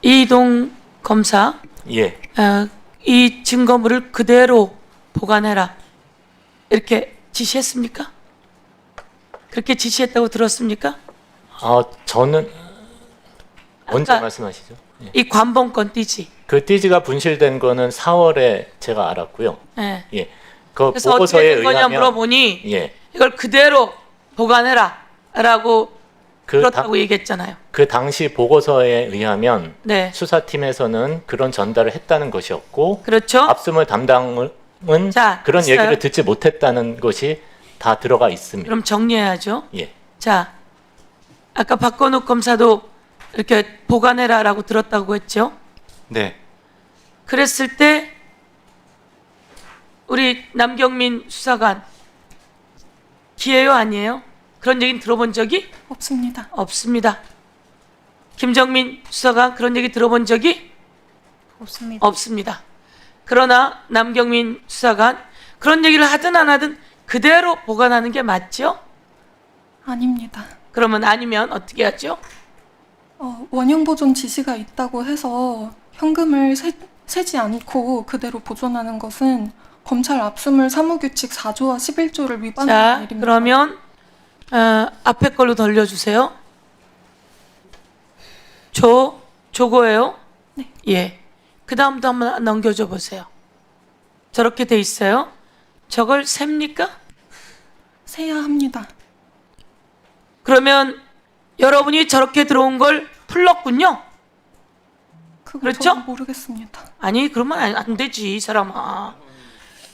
이동 검사, 예, 이 증거물을 그대로 보관해라 이렇게 지시했습니까? 그렇게 지시했다고 들었습니까? 저는 언제 아까 말씀하시죠? 예. 이 관봉권 띠지. 그 띠지가 분실된 거는 4월에 제가 알았고요. 예. 예, 그 그래서 보고서에 어떻게 된 거냐 의하면 물어보니 예, 이걸 그대로 보관해라라고 그, 그렇다고 얘기했잖아요. 그 당시 보고서에 의하면 네, 수사팀에서는 그런 전달을 했다는 것이었고 그렇죠. 압수물 담당은 자, 그런 있어요? 얘기를 듣지 못했다는 것이 다 들어가 있습니다. 그럼 정리해야죠. 예, 자, 아까 박건욱 검사도 이렇게 보관해라라고 들었다고 했죠. 네, 그랬을 때 우리 남경민 수사관 기회요 아니에요? 그런 얘기는 들어본 적이 없습니다. 없습니다. 김정민 수사관 그런 얘기 들어본 적이 없습니다. 없습니다. 그러나 남경민 수사관 그런 얘기를 하든 안 하든 그대로 보관하는 게 맞죠? 아닙니다. 그러면 아니면 어떻게 하죠? 원형 보존 지시가 있다고 해서 현금을 세지 않고 그대로 보존하는 것은 검찰 압수물 사무규칙 4조와 11조를 위반하는 자, 일입니다. 그러면 앞에 걸로 돌려주세요. 조거예요? 네. 예. 그 다음도 한번 넘겨줘 보세요. 저렇게 돼 있어요. 저걸 셉니까? 세야 합니다. 그러면 여러분이 저렇게 들어온 걸 풀렀군요. 그걸 그렇죠? 저는 모르겠습니다. 아니 그러면 안 되지 이 사람아.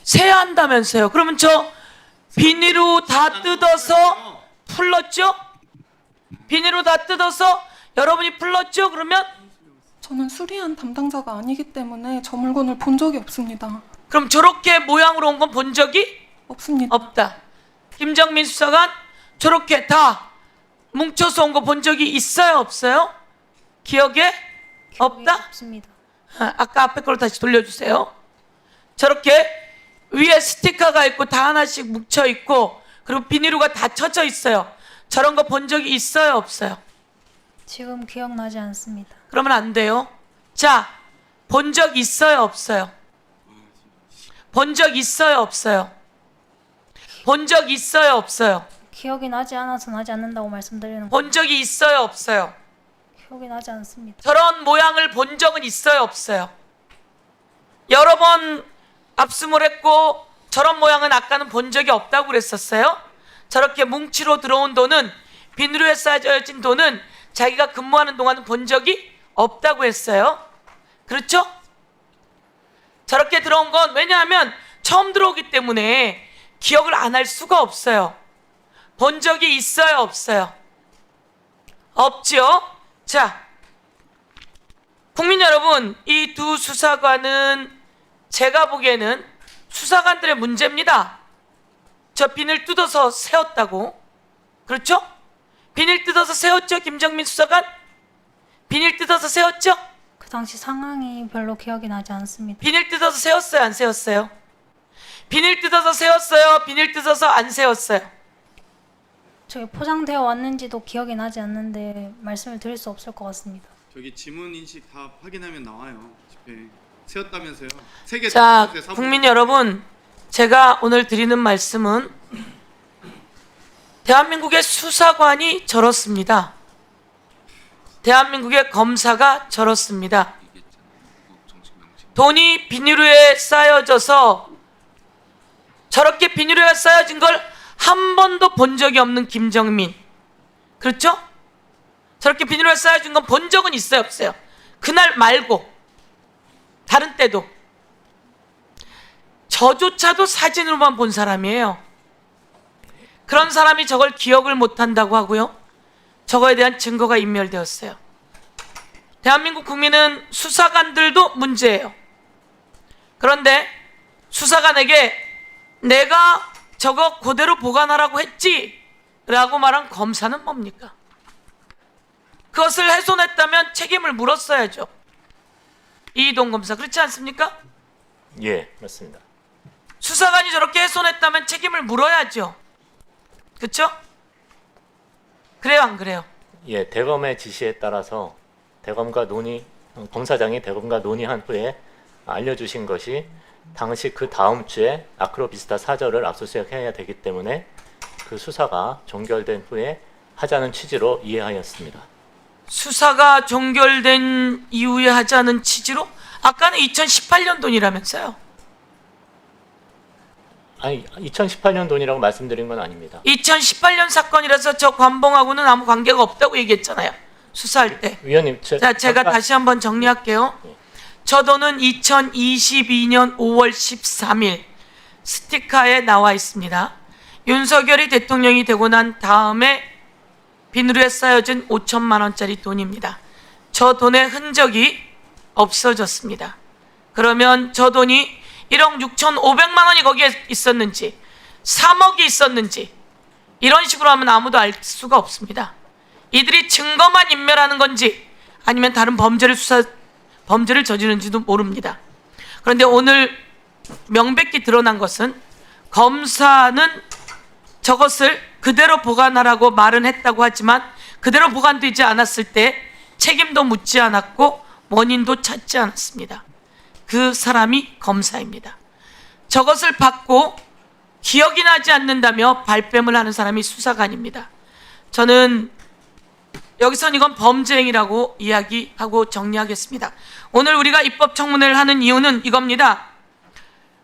세야 한다면서요. 그러면 저 비닐로 다 뜯어서 풀렀죠? 비닐로 다 뜯어서 여러분이 풀렀죠? 그러면 저는 수리한 담당자가 아니기 때문에 저 물건을 본 적이 없습니다. 그럼 저렇게 모양으로 온 건 본 적이 없습니다. 없다. 김정민 수사관 저렇게 다 뭉쳐서 온 거 본 적이 있어요 없어요? 기억에 없다? 없습니다. 아까 앞에 걸로 다시 돌려주세요. 저렇게 위에 스티커가 있고 다 하나씩 뭉쳐 있고 그리고 비닐로가 다 쳐져 있어요. 저런 거 본 적이 있어요 없어요? 지금 기억나지 않습니다. 그러면 안 돼요. 자, 본 적 있어요 없어요? 본 적 있어요 없어요? 본 적 있어요 없어요? 기억이 나지 않아서 나지 않는다고 말씀드리는 거. 본 적이 있어요 없어요? 기억이 나지 않습니다. 저런 모양을 본 적은 있어요 없어요? 여러 번 압수물 했고 저런 모양은 아까는 본 적이 없다고 그랬었어요. 저렇게 뭉치로 들어온 돈은 비닐로에 싸져진 돈은 자기가 근무하는 동안은 본 적이 없다고 했어요. 그렇죠? 저렇게 들어온 건 왜냐하면 처음 들어오기 때문에 기억을 안 할 수가 없어요. 본 적이 있어요 없어요? 없죠? 자, 국민 여러분, 이 두 수사관은 제가 보기에는 수사관들의 문제입니다. 저 비닐 뜯어서 세웠다고. 그렇죠? 비닐 뜯어서 세웠죠? 김정민 수사관? 비닐 뜯어서 세웠죠? 그 당시 상황이 별로 기억이 나지 않습니다. 비닐 뜯어서 세웠어요? 안 세웠어요? 비닐 뜯어서 세웠어요? 비닐 뜯어서 안 세웠어요? 저기 포장되어 왔는지도 기억이 나지 않는데 말씀을 드릴 수 없을 것 같습니다. 저기 지문 인식 다 확인하면 나와요. 집회 세웠다면서요? 세개 자, 국민 여러분, 제가 오늘 드리는 말씀은 대한민국의 수사관이 저렇습니다. 대한민국의 검사가 저렇습니다. 돈이 비닐로에 쌓여져서 저렇게 비닐로에 쌓여진 걸 한 번도 본 적이 없는 김정민. 그렇죠? 저렇게 비닐로에 쌓여진 건 본 적은 있어요 없어요? 그날 말고 다른 때도 저조차도 사진으로만 본 사람이에요. 그런 사람이 저걸 기억을 못한다고 하고요. 저거에 대한 증거가 인멸되었어요. 대한민국 국민은 수사관들도 문제예요. 그런데 수사관에게 내가 저거 그대로 보관하라고 했지 라고 말한 검사는 뭡니까? 그것을 훼손했다면 책임을 물었어야죠. 이동 검사 그렇지 않습니까? 예, 맞습니다. 수사관이 저렇게 훼손했다면 책임을 물어야죠. 그렇죠? 그래요 안 그래요? 예, 대검의 지시에 따라서 대검과 검사장이 대검과 논의한 후에 알려주신 것이 당시 그 다음 주에 아크로비스타 사저를 압수수색해야 되기 때문에 그 수사가 종결된 후에 하자는 취지로 이해하였습니다. 수사가 종결된 이후에 하자는 취지로? 아까는 2018년 돈이라면서요. 아니 2018년 돈이라고 말씀드린 건 아닙니다. 2018년 사건이라서 저 관봉하고는 아무 관계가 없다고 얘기했잖아요. 수사할 때. 위원님, 자, 제가 다시 한번 정리할게요. 저 돈은 2022년 5월 13일 스티커에 나와 있습니다. 윤석열이 대통령이 되고 난 다음에 비누에 쌓여진 5천만 원짜리 돈입니다. 저 돈의 흔적이 없어졌습니다. 그러면 저 돈이 1억 6,500만 원이 거기에 있었는지 3억이 있었는지 이런 식으로 하면 아무도 알 수가 없습니다. 이들이 증거만 인멸하는 건지 아니면 다른 범죄를 저지르는지도 모릅니다. 그런데 오늘 명백히 드러난 것은 검사는 저것을 그대로 보관하라고 말은 했다고 하지만 그대로 보관되지 않았을 때 책임도 묻지 않았고 원인도 찾지 않았습니다. 그 사람이 검사입니다. 저것을 받고 기억이 나지 않는다며 발뺌을 하는 사람이 수사관입니다. 저는 여기선 이건 범죄 행위라고 이야기하고 정리하겠습니다. 오늘 우리가 입법 청문회를 하는 이유는 이겁니다.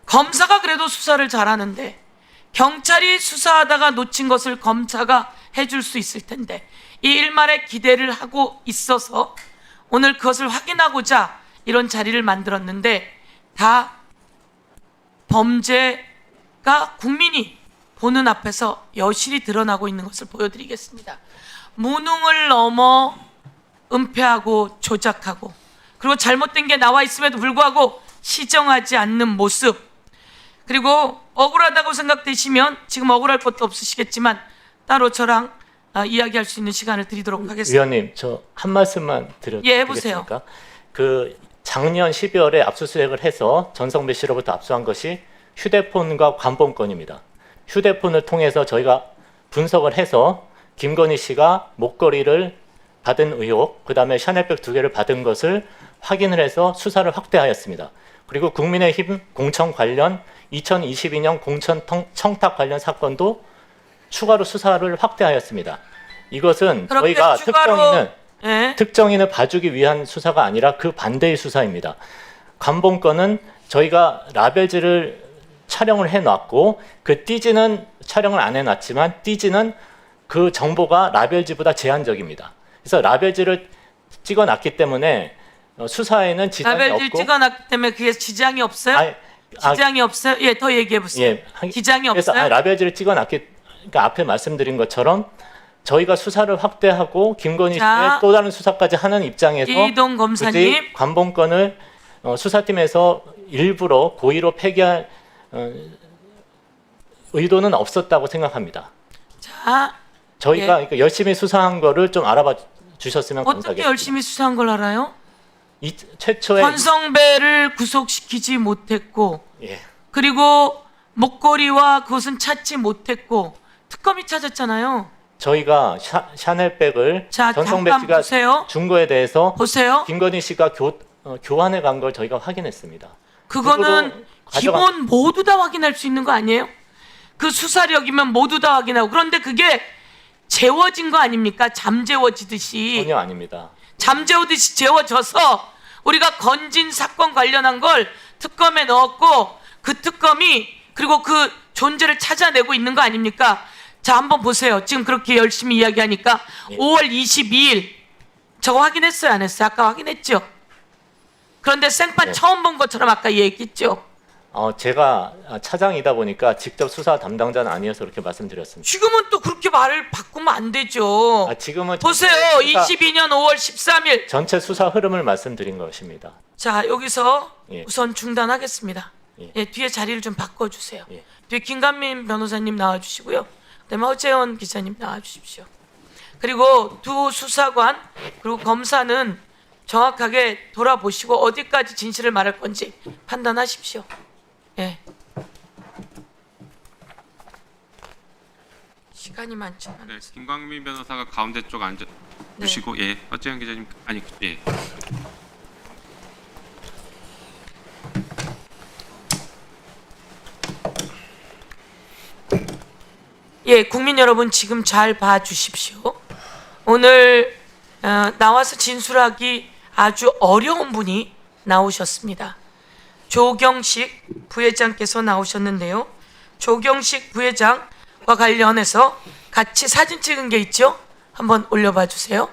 검사가 그래도 수사를 잘하는데 경찰이 수사하다가 놓친 것을 검사가 해줄 수 있을 텐데 이 일말에 기대를 하고 있어서 오늘 그것을 확인하고자 이런 자리를 만들었는데 다 범죄가 국민이 보는 앞에서 여실히 드러나고 있는 것을 보여드리겠습니다. 무능을 넘어 은폐하고 조작하고 그리고 잘못된 게 나와 있음에도 불구하고 시정하지 않는 모습, 그리고 억울하다고 생각되시면 지금 억울할 것도 없으시겠지만 따로 저랑 이야기할 수 있는 시간을 드리도록 하겠습니다. 위원님, 저 한 말씀만 드려도 예, 해보세요. 되겠습니까? 그 작년 12월에 압수수색을 해서 전성배 씨로부터 압수한 것이 휴대폰과 관본권입니다. 휴대폰을 통해서 저희가 분석을 해서 김건희 씨가 목걸이를 받은 의혹, 그 다음에 샤넬백 2개를 받은 것을 확인을 해서 수사를 확대하였습니다. 그리고 국민의힘 공천 관련 2022년 공천 청탁 관련 사건도 추가로 수사를 확대하였습니다. 이것은 그렇게 저희가 추가로 특정인을 봐주기 위한 수사가 아니라 그 반대의 수사입니다. 관본권은 저희가 라벨지를 촬영을 해놨고 그 띠지는 촬영을 안 해놨지만 띠지는 그 정보가 라벨지보다 제한적입니다. 그래서 라벨지를 찍어놨기 때문에 수사에는 지장이 라벨지 없고 찍어놨기 때문에 그게 지장이 없어요? 지장이 없어요? 예, 더 얘기해 보세요. 지장이 그래서 없어요? 라벨지를 찍어놨기, 그러니까 앞에 말씀드린 것처럼 저희가 수사를 확대하고 김건희 씨의 또 다른 수사까지 하는 입장에서 이동 검사님, 굳이 관본권을 수사팀에서 일부러 고의로 폐기할 의도는 없었다고 생각합니다. 자, 저희가 그러니까 열심히 수사한 거를 좀 알아봐 주셨으면 어떻게 감사하겠습니다. 열심히 수사한 걸 알아요? 최초에 권성배를 구속시키지 못했고 예, 그리고 목걸이와 그것은 찾지 못했고 특검이 찾았잖아요. 저희가 샤넬백을 자, 전성배 잠깐 씨가 보세요. 준 거에 대해서 보세요. 김건희 씨가 교환해 간 걸 저희가 확인했습니다. 그거는 기본 모두 다 확인할 수 있는 거 아니에요? 그 수사력이면 모두 다 확인하고, 그런데 그게 재워진 거 아닙니까? 잠재워지듯이. 전혀 아닙니다. 잠재우듯이 재워져서 우리가 건진 사건 관련한 걸 특검에 넣었고 그 특검이 그리고 그 존재를 찾아내고 있는 거 아닙니까? 자, 한번 보세요. 지금 그렇게 열심히 이야기하니까 예. 5월 22일 저거 확인했어요, 안 했어요? 아까 확인했죠? 그런데 생판 네. 처음 본 것처럼 아까 얘기했죠? 제가 차장이다 보니까 직접 수사 담당자는 아니어서 그렇게 말씀드렸습니다. 지금은 또 그렇게 말을 바꾸면 안 되죠. 지금은 보세요. 22년 5월 13일. 전체 수사 흐름을 말씀드린 것입니다. 자, 여기서 예. 우선 중단하겠습니다. 예. 예, 뒤에 자리를 좀 바꿔주세요. 예. 뒤에 김관민 변호사님 나와주시고요. 그다음에 허재원 기자님 나와주십시오. 그리고 두 수사관 그리고 검사는 정확하게 돌아보시고 어디까지 진실을 말할 건지 판단하십시오. 예. 시간이 많지만. 네, 김광민 변호사가 가운데 쪽 앉아 주시고 예, 허재현 기자님 아니 예. 예, 국민 여러분 지금 잘 봐주십시오. 오늘 나와서 진술하기 아주 어려운 분이 나오셨습니다. 조경식 부회장께서 나오셨는데요. 조경식 부회장과 관련해서 같이 사진 찍은 게 있죠? 한번 올려봐 주세요.